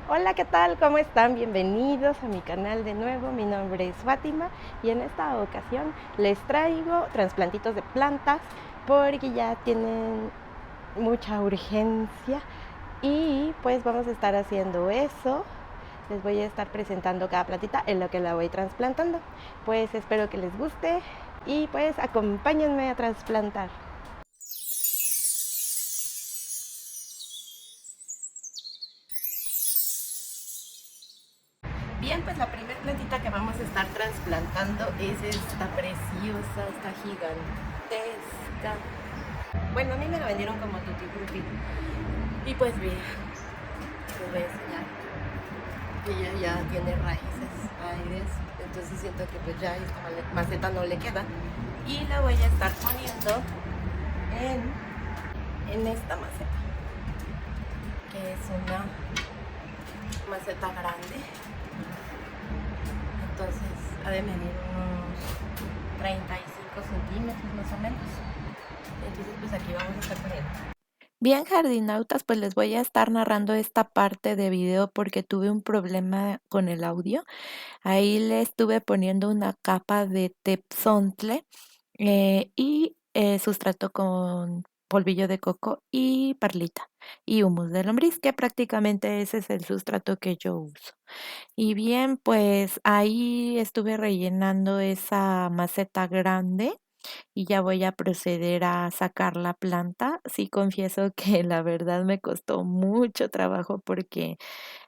Hola, ¿qué tal? ¿Cómo están? Bienvenidos a mi canal de nuevo. Mi nombre es Fátima y en esta ocasión les traigo trasplantitos de plantas porque ya tienen mucha urgencia y pues vamos a estar haciendo eso. Les voy a estar presentando cada plantita en lo que la voy trasplantando. Pues espero que les guste y pues acompáñenme a trasplantar. Bien, pues la primera plantita que vamos a estar trasplantando es esta preciosa, esta gigantesca. Bueno, a mí me la vendieron como tutti frutti. Y pues bien, les voy a enseñar que ella ya tiene raíces aires. Entonces siento que pues ya esta maceta no le queda. Y la voy a estar poniendo en esta maceta, que es una maceta grande. Entonces ha de medir unos 35 centímetros más o menos. Entonces pues aquí vamos a estar poniendo. Bien, jardinautas, pues les voy a estar narrando esta parte de video porque tuve un problema con el audio. Ahí le estuve poniendo una capa de tepzontle y sustrato con polvillo de coco y perlita y humus de lombriz, que prácticamente ese es el sustrato que yo uso. Y bien, pues ahí estuve rellenando esa maceta grande y ya voy a proceder a sacar la planta. Sí, confieso que la verdad me costó mucho trabajo porque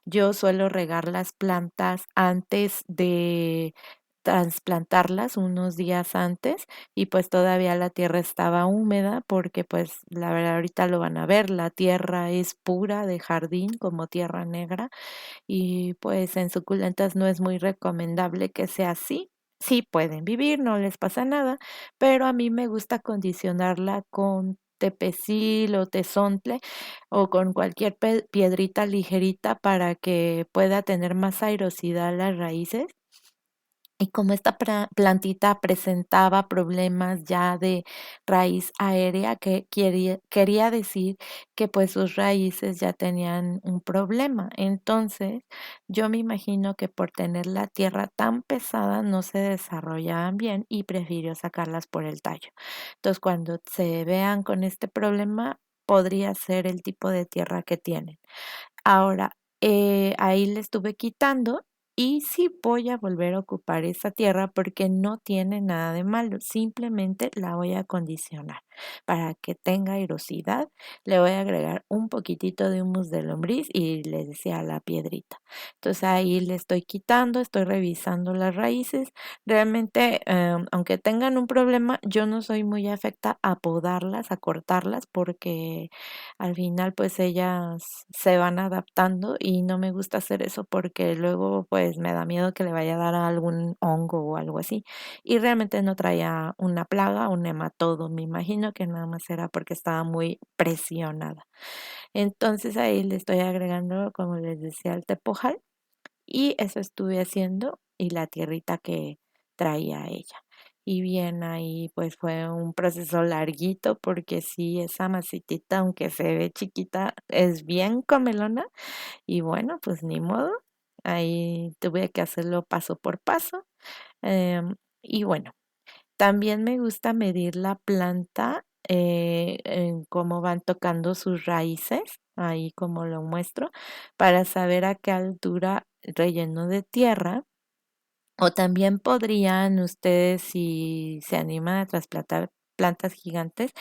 yo suelo regar las plantas antes de trasplantarlas unos días antes y pues todavía la tierra estaba húmeda porque pues la verdad ahorita lo van a ver, la tierra es pura de jardín como tierra negra y pues en suculentas no es muy recomendable que sea así. Sí pueden vivir, no les pasa nada, pero a mí me gusta condicionarla con tepecil o tezontle o con cualquier piedrita ligerita para que pueda tener más airosidad las raíces y como esta plantita presentaba problemas ya de raíz aérea, que quería decir que pues sus raíces ya tenían un problema. Entonces, yo me imagino que por tener la tierra tan pesada no se desarrollaban bien y prefirió sacarlas por el tallo. Entonces, cuando se vean con este problema, podría ser el tipo de tierra que tienen. Ahora, ahí le estuve quitando y sí voy a volver a ocupar esa tierra porque no tiene nada de malo, simplemente la voy a acondicionar para que tenga erosidad. Le voy a agregar un poquitito de humus de lombriz y le decía la piedrita. Entonces ahí le estoy quitando, estoy revisando las raíces. Realmente, aunque tengan un problema, yo no soy muy afecta a podarlas, a cortarlas porque al final pues ellas se van adaptando y no me gusta hacer eso porque luego pues me da miedo que le vaya a dar algún hongo o algo así. Y realmente no traía una plaga, un nematodo, me imagino que nada más era porque estaba muy presionada. Entonces ahí le estoy agregando, como les decía, el tepojal y eso estuve haciendo y la tierrita que traía ella. Y bien, ahí pues fue un proceso larguito porque sí, esa masitita, aunque se ve chiquita, es bien comelona y bueno, pues ni modo. Ahí tuve que hacerlo paso por paso. Y bueno, también me gusta medir la planta, en cómo van tocando sus raíces, ahí como lo muestro, para saber a qué altura relleno de tierra. O también podrían ustedes, si se animan a trasplantar plantas gigantes,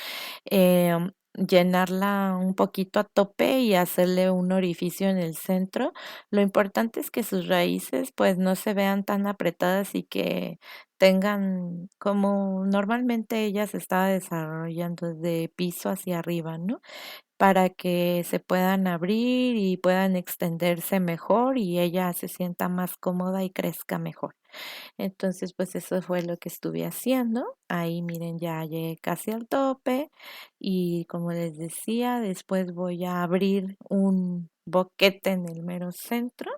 llenarla un poquito a tope y hacerle un orificio en el centro. Lo importante es que sus raíces pues no se vean tan apretadas y que tengan como normalmente ella se estaba desarrollando de piso hacia arriba, ¿no? Para que se puedan abrir y puedan extenderse mejor y ella se sienta más cómoda y crezca mejor. Entonces, pues eso fue lo que estuve haciendo. Ahí miren, ya llegué casi al tope y como les decía, después voy a abrir boquete en el mero centro.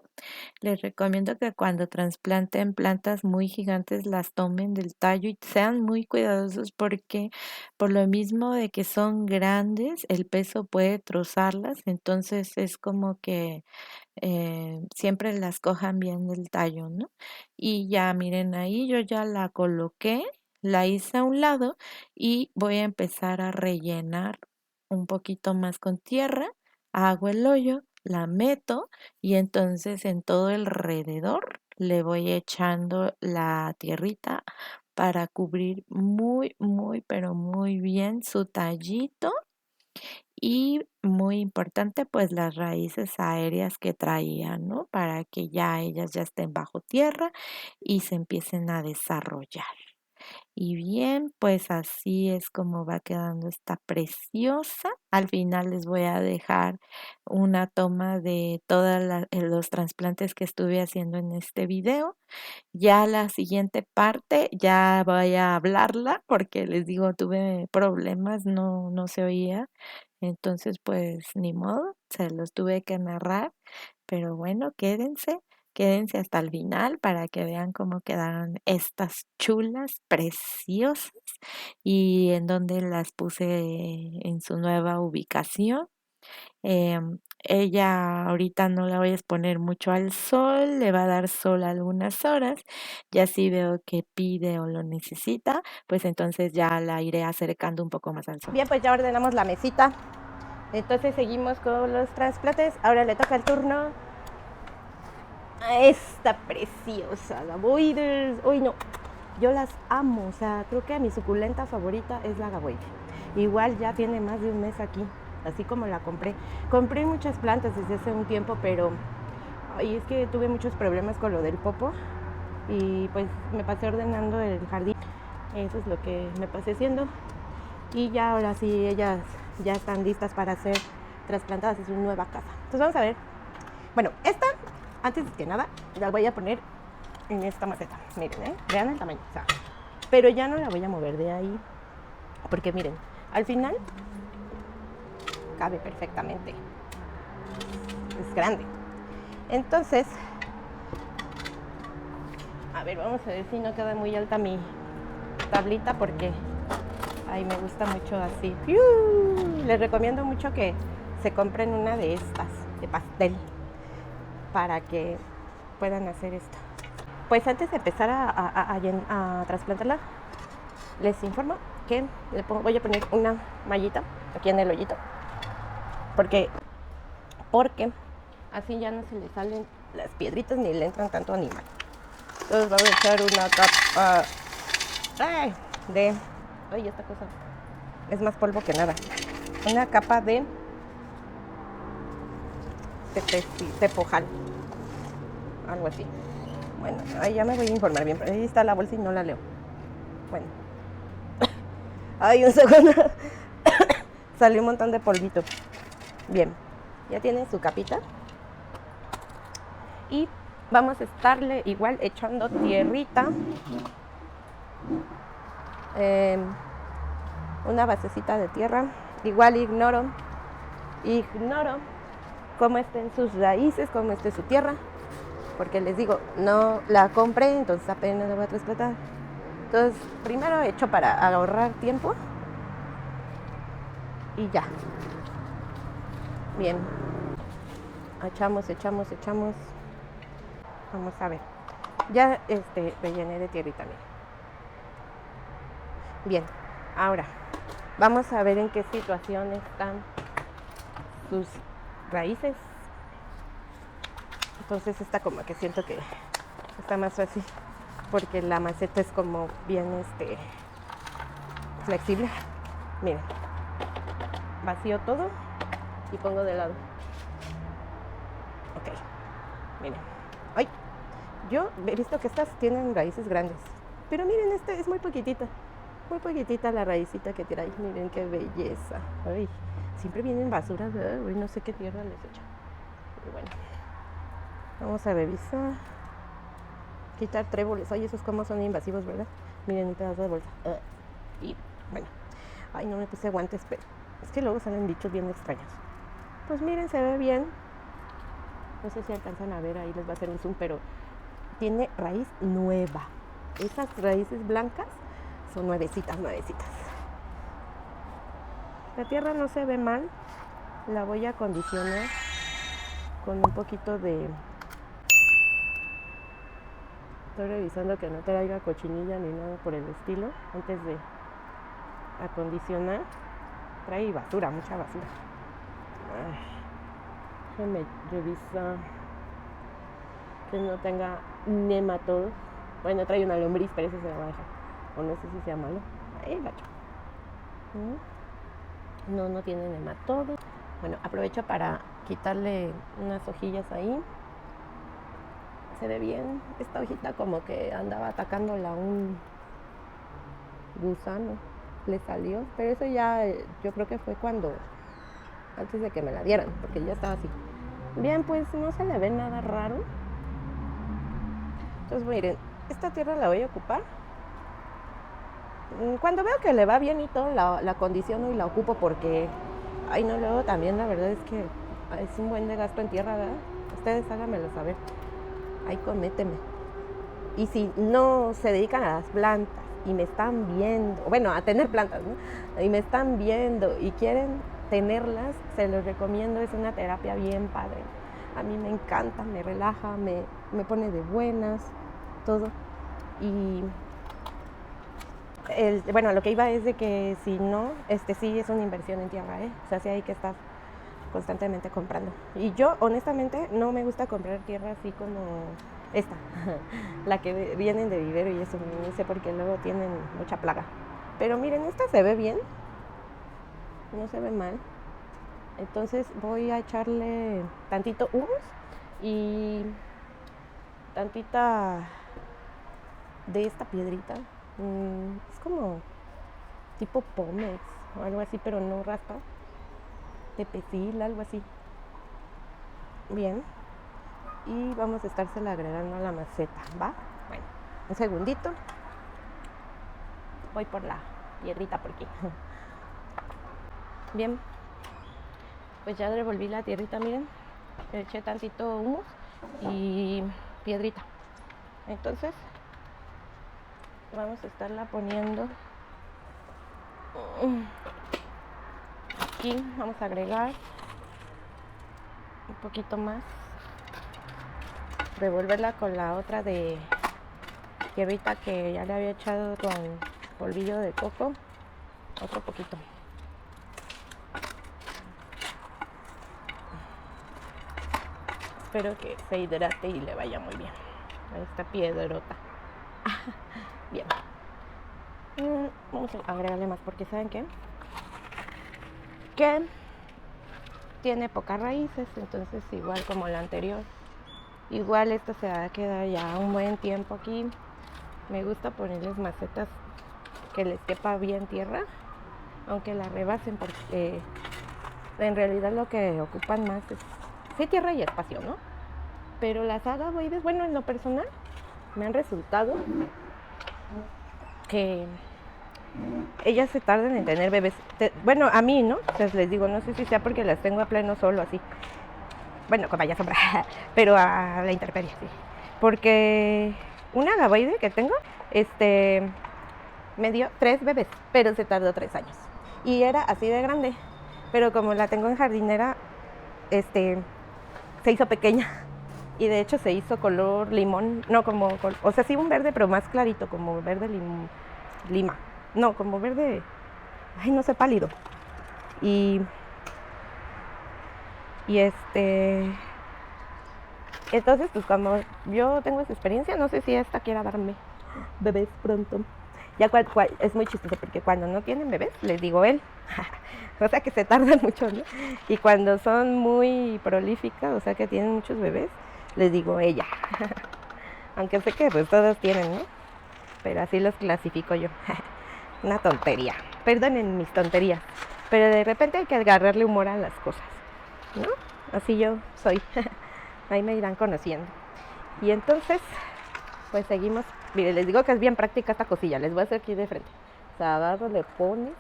Les recomiendo que cuando trasplanten plantas muy gigantes las tomen del tallo y sean muy cuidadosos porque por lo mismo de que son grandes, el peso puede trozarlas, entonces es como que siempre las cojan bien del tallo, ¿no? Y ya miren ahí, yo ya la coloqué, la hice a un lado y voy a empezar a rellenar un poquito más con tierra, hago el hoyo, la meto y entonces en todo el alrededor le voy echando la tierrita para cubrir muy, muy, pero muy bien su tallito y muy importante, pues las raíces aéreas que traían, ¿no? Para que ya ellas ya estén bajo tierra y se empiecen a desarrollar. Y bien, pues así es como va quedando esta preciosa. Al final les voy a dejar una toma de todos los trasplantes que estuve haciendo en este video. Ya la siguiente parte ya voy a hablarla porque les digo, tuve problemas, no se oía. Entonces, pues ni modo, se los tuve que narrar, pero bueno, quédense hasta el final para que vean cómo quedaron estas chulas, preciosas y en donde las puse en su nueva ubicación. Ella ahorita no la voy a exponer mucho al sol, le va a dar sol algunas horas, ya si veo que pide o lo necesita, pues entonces ya la iré acercando un poco más al sol. Bien, pues ya ordenamos la mesita. Entonces seguimos con los trasplantes. Ahora le toca el turno a esta preciosa Gaboides. Uy, no, yo las amo. O sea, creo que mi suculenta favorita es la Gaboide. Igual ya tiene más de un mes aquí, así como la compré. Compré muchas plantas desde hace un tiempo, pero es que tuve muchos problemas con lo del popo. Y pues me pasé ordenando el jardín. Eso es lo que me pasé haciendo. Y ya ahora sí, ellas ya están listas para ser trasplantadas en su nueva casa. Entonces vamos a ver. Bueno, esta, antes que nada, la voy a poner en esta maceta. Miren, vean el tamaño. O sea, pero ya no la voy a mover de ahí. Porque miren, al final cabe perfectamente. Es grande. Entonces, a ver, vamos a ver si no queda muy alta mi tablita porque ay, me gusta mucho así. Les recomiendo mucho que se compren una de estas, de pastel, para que puedan hacer esto. Pues antes de empezar a trasplantarla, les informo que voy a poner una mallita aquí en el hoyito. Porque así ya no se le salen las piedritas ni le entran tanto animal. Entonces vamos a echar una capa de... Ay, esta cosa es más polvo que nada. Una capa de tepojal. Algo así. Bueno, ahí ya me voy a informar bien. Ahí está la bolsa y no la leo. Bueno. Ay, un segundo. Salió un montón de polvito. Bien. Ya tiene su capita. Y vamos a estarle igual echando tierrita. Una basecita de tierra. Igual ignoro cómo estén sus raíces, cómo esté su tierra, porque les digo, no la compré, entonces apenas la voy a trasplantar. Entonces primero echo para ahorrar tiempo y ya. Bien, echamos. Vamos a ver, ya rellené de tierrita. Bien, ahora vamos a ver en qué situación están sus raíces. Entonces esta como que siento que está más fácil porque la maceta es como bien flexible. Miren, vacío todo y pongo de lado. Ok, miren. Ay, yo he visto que estas tienen raíces grandes, pero miren, esta es muy poquitita la raícita que tiene ahí. Miren qué belleza. Ay, siempre vienen basuras, ¿verdad? Uy, no sé qué tierra les echa. Pero bueno, vamos a revisar. Quitar tréboles. Ay, esos como son invasivos, ¿verdad? Miren, un pedazo de bolsa. Y bueno, ay, no me puse guantes, pero es que luego salen bichos bien extraños. Pues miren, se ve bien. No sé si alcanzan a ver, ahí les va a hacer un zoom, pero tiene raíz nueva. Esas raíces blancas son nuevecitas. La tierra no se ve mal. La voy a acondicionar con un poquito de... Estoy revisando que no traiga cochinilla ni nada por el estilo antes de acondicionar. Trae basura, mucha basura. Déjame revisar que no tenga nematodos. Bueno, trae una lombriz, pero ese se la va a dejar. O no sé si sea malo. Ahí gacho. No tiene nematodos. Bueno, aprovecho para quitarle unas hojillas ahí. Se ve bien. Esta hojita como que andaba atacándola un gusano. Le salió. Pero eso ya yo creo que fue antes de que me la dieran, porque ya estaba así. Bien, pues no se le ve nada raro. Entonces miren, esta tierra la voy a ocupar. Cuando veo que le va bien y todo, la acondiciono y la ocupo porque... Ay, no, luego también la verdad es que es un buen de gasto en tierra, ¿verdad? Ustedes háganmelo saber. Ahí cométeme. Y si no se dedican a las plantas y me están viendo, bueno, a tener plantas, ¿no? Y me están viendo y quieren tenerlas, se los recomiendo, es una terapia bien padre. A mí me encanta, me relaja, me pone de buenas, todo. Y bueno, lo que iba es de que si no, sí es una inversión en tierra, o sea, sí hay que estar constantemente comprando. Y yo, honestamente, no me gusta comprar tierra así como esta, la que vienen de vivero y eso, no sé por qué luego tienen mucha plaga. Pero miren, esta se ve bien, no se ve mal. Entonces voy a echarle tantito humus y tantita de esta piedrita. Es como tipo pómex o algo así, pero no raspa. Tepecil, algo así. Bien. Y vamos a estársela agregando a la maceta, ¿va? Bueno, un segundito. Voy por la piedrita por aquí. Bien. Pues ya revolví la tierrita, miren. Le eché tantito humus y piedrita. Entonces, vamos a estarla poniendo aquí. Vamos a agregar un poquito más. Revolverla con la otra de tierrita que ya le había echado con polvillo de coco. Otro poquito. Espero que se hidrate y le vaya muy bien a esta piedrota. Bien. Vamos a agregarle más porque ¿saben qué? Que tiene pocas raíces, entonces igual como la anterior. Igual esto se va a quedar ya un buen tiempo aquí. Me gusta ponerles macetas que les quepa bien tierra, aunque la rebasen porque en realidad lo que ocupan más es sí tierra y espacio, ¿no? Pero las agavoides, bueno, en lo personal me han resultado que ellas se tardan en tener bebés. Bueno, a mí, ¿no? Entonces les digo, no sé si sea porque las tengo a pleno sol o así. Bueno, con vaya sombra, pero a la intemperie, sí. Porque una agavoide que tengo, me dio 3 bebés, pero se tardó 3 años. Y era así de grande, pero como la tengo en jardinera, se hizo pequeña. Y de hecho se hizo color limón, no como, o sea, sí un verde, pero más clarito, como verde lima. No, como verde, ay, no sé, pálido. Y entonces, pues como yo tengo esa experiencia, no sé si esta quiera darme bebés pronto. Ya es muy chistoso porque cuando no tienen bebés, les digo él. O sea que se tardan mucho, ¿no? Y cuando son muy prolíficas, o sea que tienen muchos bebés, les digo ella. Aunque sé que pues todos tienen, ¿no? Pero así los clasifico yo. Una tontería. Perdonen mis tonterías. Pero de repente hay que agarrarle humor a las cosas, ¿no? Así yo soy. Ahí me irán conociendo. Y entonces, pues seguimos. Miren, les digo que es bien práctica esta cosilla. Les voy a hacer aquí de frente. O sea, abajo le pones.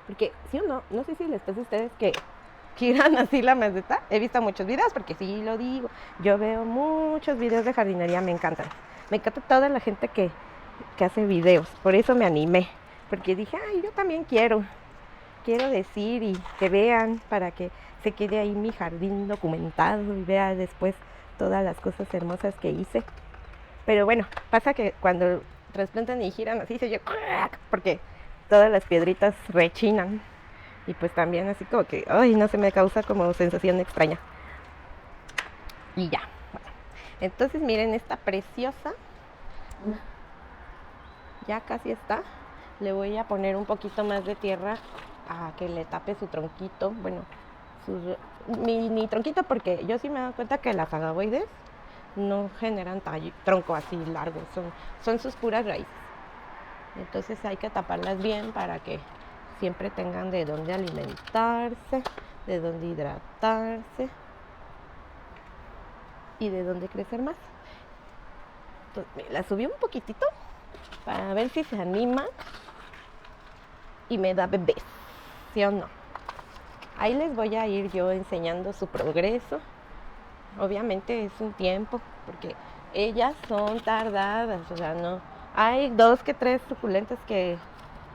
Porque si uno, no sé si les pasa a ustedes que giran así la maceta. He visto muchos videos, porque sí lo digo, yo veo muchos videos de jardinería, me encantan. Me encanta toda la gente que hace videos, por eso me animé, porque dije, ay, yo también quiero decir y que vean, para que se quede ahí mi jardín documentado y vea después todas las cosas hermosas que hice. Pero bueno, pasa que cuando trasplantan y giran así se oye porque todas las piedritas rechinan y pues también así como que, ay, no se me causa como sensación extraña. Y ya, bueno. Entonces miren esta preciosa, ya casi está. Le voy a poner un poquito más de tierra a que le tape su tronquito, bueno, mi tronquito, porque yo sí me he dado cuenta que las agavoides no generan tronco así largo, son sus puras raíces. Entonces hay que taparlas bien para que siempre tengan de dónde alimentarse, de dónde hidratarse y de dónde crecer más. Entonces, la subí un poquitito para ver si se anima y me da bebés, ¿sí o no? Ahí les voy a ir yo enseñando su progreso. Obviamente es un tiempo, porque ellas son tardadas, o sea, no. Hay 2 que 3 suculentas que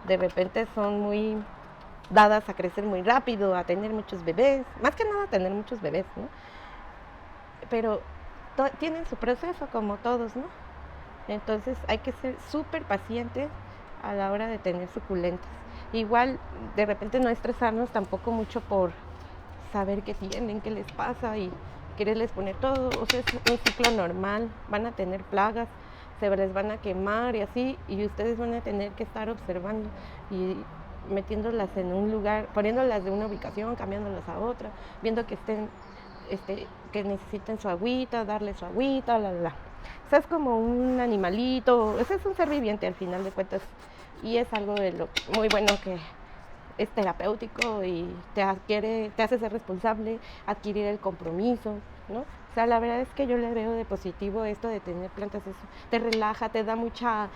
de repente son muy dadas a crecer muy rápido, a tener muchos bebés, más que nada a tener muchos bebés, ¿no? Pero tienen su proceso como todos, ¿no? Entonces hay que ser súper pacientes a la hora de tener suculentas. Igual, de repente no estresarnos tampoco mucho por saber qué tienen, qué les pasa y quererles poner todo. O sea, es un ciclo normal, van a tener plagas, se les van a quemar y así, y ustedes van a tener que estar observando y metiéndolas en un lugar, poniéndolas de una ubicación, cambiándolas a otra, viendo que estén, que necesiten su agüita, darles su agüita, O sea, es como un animalito, ese es un ser viviente al final de cuentas, y es algo de lo muy bueno que es terapéutico y te hace ser responsable, adquirir el compromiso, ¿no? O sea, la verdad es que yo le veo de positivo esto de tener plantas, eso te relaja, te da mucha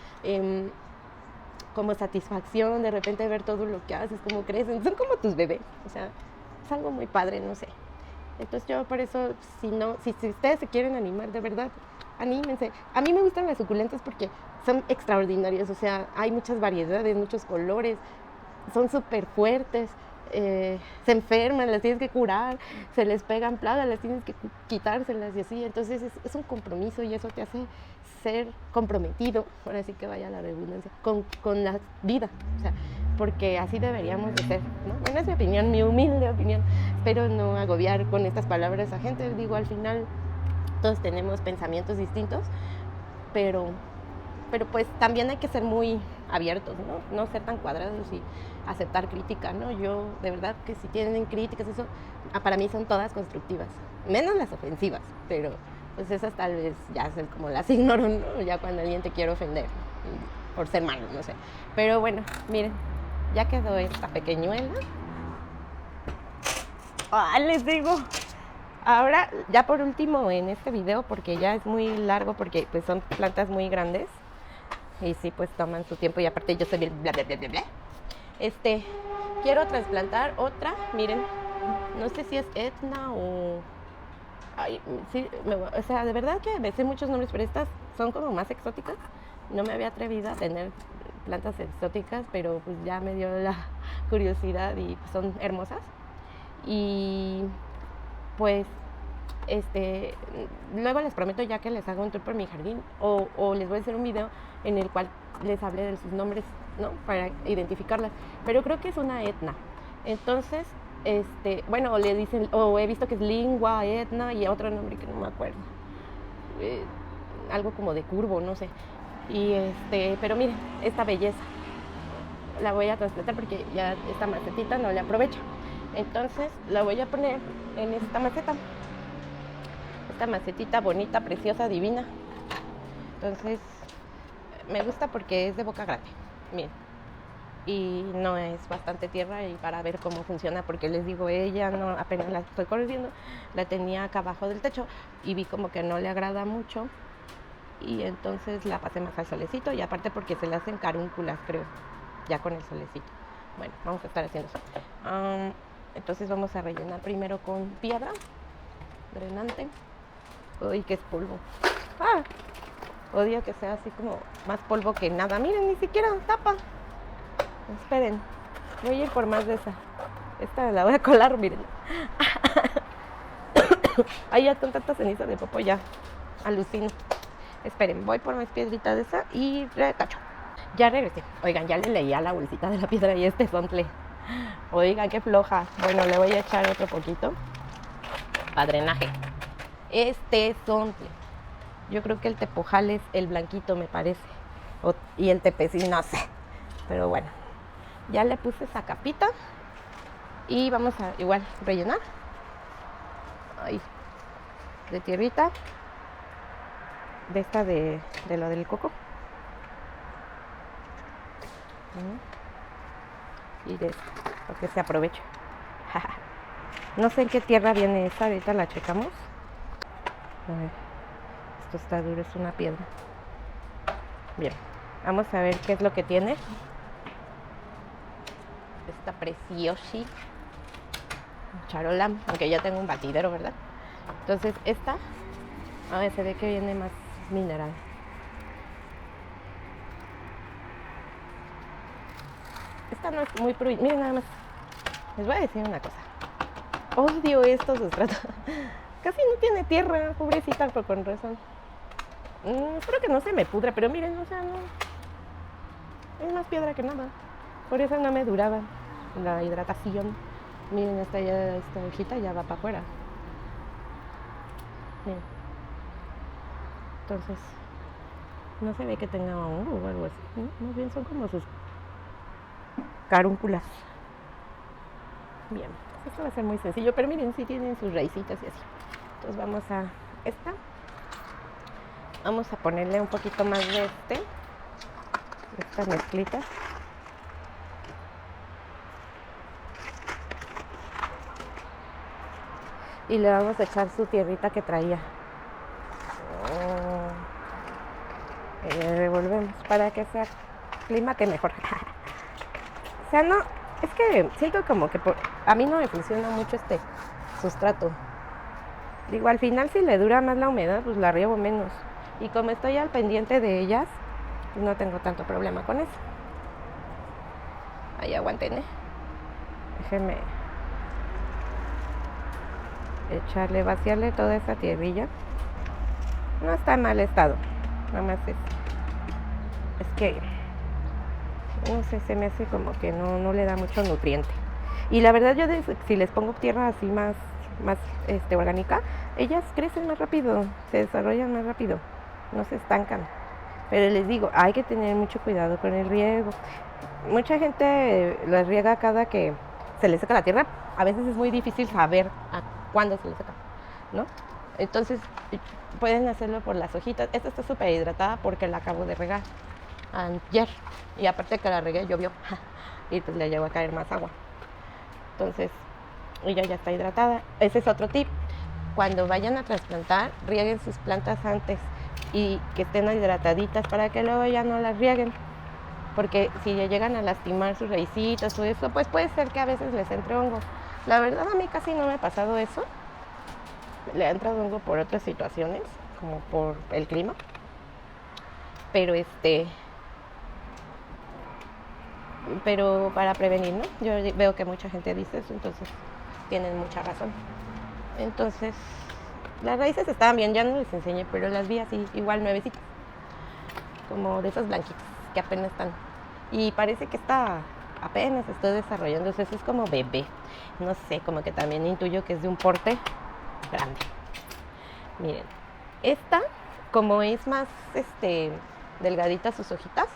como satisfacción de repente ver todo lo que haces, cómo crecen, son como tus bebés, o sea, es algo muy padre, no sé. Entonces yo por eso, si ustedes se quieren animar, de verdad, anímense. A mí me gustan las suculentas porque son extraordinarias, o sea, hay muchas variedades, muchos colores, son súper fuertes, se enferman, las tienes que curar, se les pegan plagas, las tienes que quitárselas y así. Entonces es un compromiso y eso te hace ser comprometido, ahora sí que vaya la redundancia, con la vida, o sea, porque así deberíamos de ser, ¿no? Bueno, es mi opinión, mi humilde opinión. Espero no agobiar con estas palabras a gente. Digo, al final todos tenemos pensamientos distintos, pero pues también hay que ser muy abiertos, ¿no? No ser tan cuadrados y aceptar crítica, ¿no? Yo, de verdad, que si tienen críticas, eso, para mí son todas constructivas, menos las ofensivas, pero pues esas tal vez ya como las ignoro, ¿no? Ya cuando alguien te quiere ofender por ser malo, no sé. Pero bueno, miren, ya quedó esta pequeñuela. ¡Ah, les digo! Ahora, ya por último en este video, porque ya es muy largo, porque pues son plantas muy grandes y sí, pues toman su tiempo y aparte yo soy bien bla, bla, bla, bla, bla. Quiero trasplantar otra, miren, no sé si es Etna o... Ay, sí, o sea, de verdad que me sé muchos nombres, pero estas son como más exóticas. No me había atrevido a tener plantas exóticas, pero pues ya me dio la curiosidad y son hermosas. Y pues luego les prometo ya que les hago un tour por mi jardín o les voy a hacer un video en el cual les hable de sus nombres, ¿no? Para identificarlas, pero creo que es una Etna. Entonces, bueno, le dicen, o he visto que es lingua, Etna y otro nombre que no me acuerdo, algo como de curvo, no sé. Y pero miren, esta belleza la voy a trasplantar porque ya esta macetita no le aprovecho. Entonces la voy a poner en esta maceta. Esta macetita bonita, preciosa, divina. Entonces me gusta porque es de boca grande, miren, y no es bastante tierra, y para ver cómo funciona, porque les digo, ella no, apenas la estoy corrigiendo, la tenía acá abajo del techo y vi como que no le agrada mucho y entonces la pasé más al solecito, y aparte porque se le hacen carúnculas, creo, ya con el solecito. Bueno, vamos a estar haciendo eso. Entonces vamos a rellenar primero con piedra drenante. Uy, que es polvo. ¡Ah! Odio que sea así como más polvo que nada. Miren, ni siquiera tapa. Esperen, voy a ir por más de esa. Esta la voy a colar, miren. Ahí ya con tanta ceniza de popo ya alucino. Esperen, voy por más piedritas de esa y retacho. Ya regresé. Oigan, ya le leí a la bolsita de la piedra y este sontle. Oigan, qué floja. Bueno, le voy a echar otro poquito para drenaje. Este sontle. Yo creo que el tepojal es el blanquito, me parece. Y el tepecín, no sé. Pero bueno, ya le puse esa capita. Y vamos a igual rellenar. Ahí. De tierrita. De esta de lo del coco. Y de esta, para que se aproveche. No sé en qué tierra viene esta, ahorita la checamos. A ver. Esto está duro, es una piedra. Bien, vamos a ver qué es lo que tiene. Está preciosa. Charola, aunque ya tengo un batidero, ¿verdad? Entonces esta, a ver, se ve que viene más mineral. Esta no es muy prohibida. Miren nada más. Les voy a decir una cosa. Odio estos sustratos. Casi no tiene tierra, pobrecita, pero con razón. Espero que no se me pudra, pero miren, o sea, no. Es más piedra que nada. Por eso no me duraba la hidratación. Miren, esta hojita ya va para afuera. Miren. Entonces, no se ve que tenga hongo o algo así. Más bien son como sus carúnculas. Bien, esto va a ser muy sencillo, pero miren, sí tienen sus raicitas y así. Entonces vamos a esta. Vamos a ponerle un poquito más de esta mezclita. Y le vamos a echar su tierrita que traía. Y le revolvemos para que se aclimate mejor. O sea, no, es que siento como que a mí no me funciona mucho este sustrato. Digo, al final si le dura más la humedad, pues la riego menos. Y como estoy al pendiente de ellas, pues no tengo tanto problema con eso. Ahí aguanten, Déjenme vaciarle toda esa tierrilla. No está en mal estado, nada más es que no sé, se me hace como que no le da mucho nutriente. Y la verdad, yo si les pongo tierra así más orgánica, ellas crecen más rápido, se desarrollan más rápido, no se estancan. Pero les digo, hay que tener mucho cuidado con el riego. Mucha gente las riega cada que se le seca la tierra. A veces es muy difícil saber a cuándo se le seca, ¿no? Entonces pueden hacerlo por las hojitas. Esta está súper hidratada porque la acabo de regar ayer. Y aparte que la regué, llovió y pues le llegó a caer más agua. Entonces ella ya está hidratada. Ese es otro tip. Cuando vayan a trasplantar, rieguen sus plantas antes y que estén hidrataditas para que luego ya no las rieguen. Porque si le llegan a lastimar sus raicitas o eso, pues puede ser que a veces les entre hongo. La verdad, a mí casi no me ha pasado eso. Le ha entrado hongo por otras situaciones, como por el clima. Pero para prevenir, ¿no? Yo veo que mucha gente dice eso, entonces tienen mucha razón. Entonces, las raíces estaban bien, ya no les enseñé, pero las vi así, igual nuevecitas. Como de esas blanquitas que apenas están. Y parece que esta apenas está desarrollando, eso es como bebé. No sé, como que también intuyo que es de un porte grande. Miren, esta, como es más delgadita sus hojitas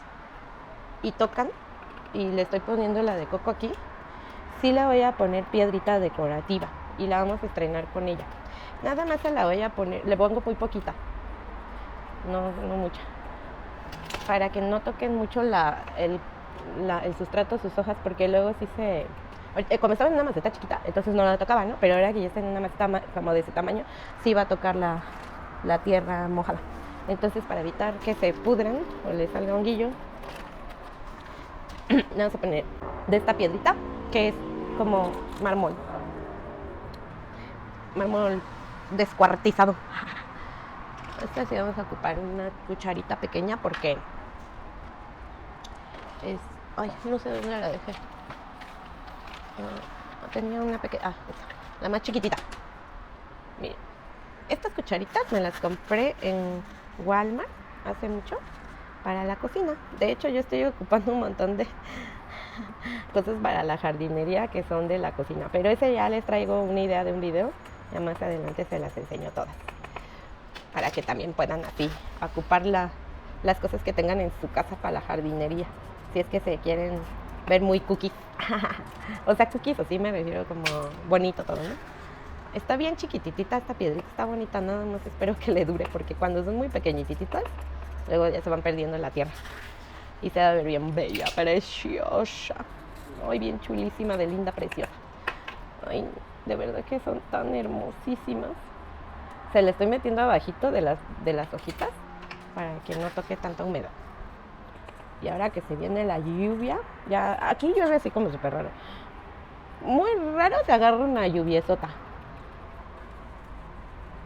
y tocan, y le estoy poniendo la de coco aquí, sí la voy a poner piedrita decorativa y la vamos a estrenar con ella. Nada más se la voy a poner, le pongo muy poquita, no mucha, para que no toquen mucho el sustrato, sus hojas, porque luego sí como estaba en una maceta chiquita, entonces no la tocaba, ¿no? Pero ahora que ya está en una maceta como de ese tamaño, sí va a tocar la tierra mojada. Entonces, para evitar que se pudran o le salga honguillo, vamos a poner de esta piedrita, que es como mármol. mármol descuartizado. Esta sí vamos a ocupar una cucharita pequeña porque es... Ay, no sé dónde la dejé. Tenía una pequeña... esta, la más chiquitita. Miren, estas cucharitas me las compré en Walmart hace mucho para la cocina. De hecho, yo estoy ocupando un montón de cosas para la jardinería que son de la cocina. Pero ese ya les traigo una idea de un video. Ya más adelante se las enseño todas. Para que también puedan así ocupar las cosas que tengan en su casa para la jardinería. Si es que se quieren ver muy cookies. O sea, cookies, así me refiero como bonito todo, ¿no? Está bien chiquititita esta piedrita, está bonita, nada más espero que le dure, porque cuando son muy pequeñititas, luego ya se van perdiendo en la tierra. Y se va a ver bien bella, preciosa. Ay, bien chulísima, de linda, preciosa. Ay, de verdad que son tan hermosísimas. Se le estoy metiendo abajito de las hojitas para que no toque tanta humedad. Y ahora que se viene la lluvia, ya aquí llueve así como súper raro. Muy raro se agarra una lluviesota.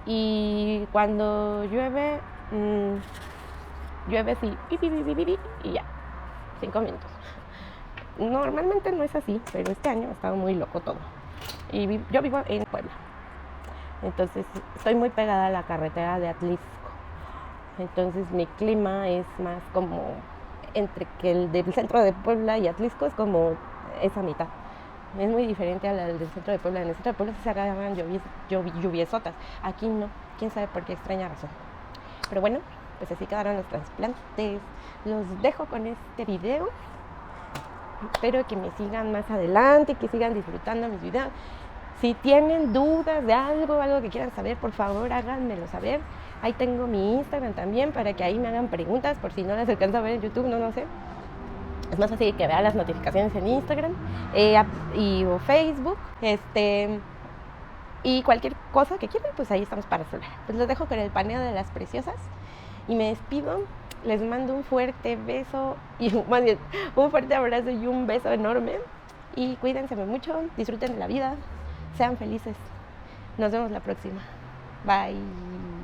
Y cuando llueve, llueve así, y ya, 5 minutos. Normalmente no es así, pero este año ha estado muy loco todo. Y yo vivo en Puebla. Entonces estoy muy pegada a la carretera de Atlisco. Entonces mi clima es más como entre que el del centro de Puebla y Atlisco es como esa mitad. Es muy diferente a la del centro de Puebla. En el centro de Puebla se agarran lluviesotas. Aquí no, quién sabe por qué extraña razón. Pero bueno, pues así quedaron los trasplantes. Los dejo con este video. Espero que me sigan más adelante, que sigan disfrutando mis videos. Si tienen dudas de algo que quieran saber, por favor háganmelo saber. Ahí tengo mi Instagram también para que ahí me hagan preguntas por si no las alcanzo a ver en YouTube, no sé. Es más fácil que vean las notificaciones en Instagram o Facebook. Y cualquier cosa que quieran, pues ahí estamos para resolver. Pues los dejo con el paneo de las preciosas y me despido. Les mando un fuerte beso y más bien un fuerte abrazo y un beso enorme. Y cuídense mucho, disfruten de la vida, sean felices. Nos vemos la próxima. Bye.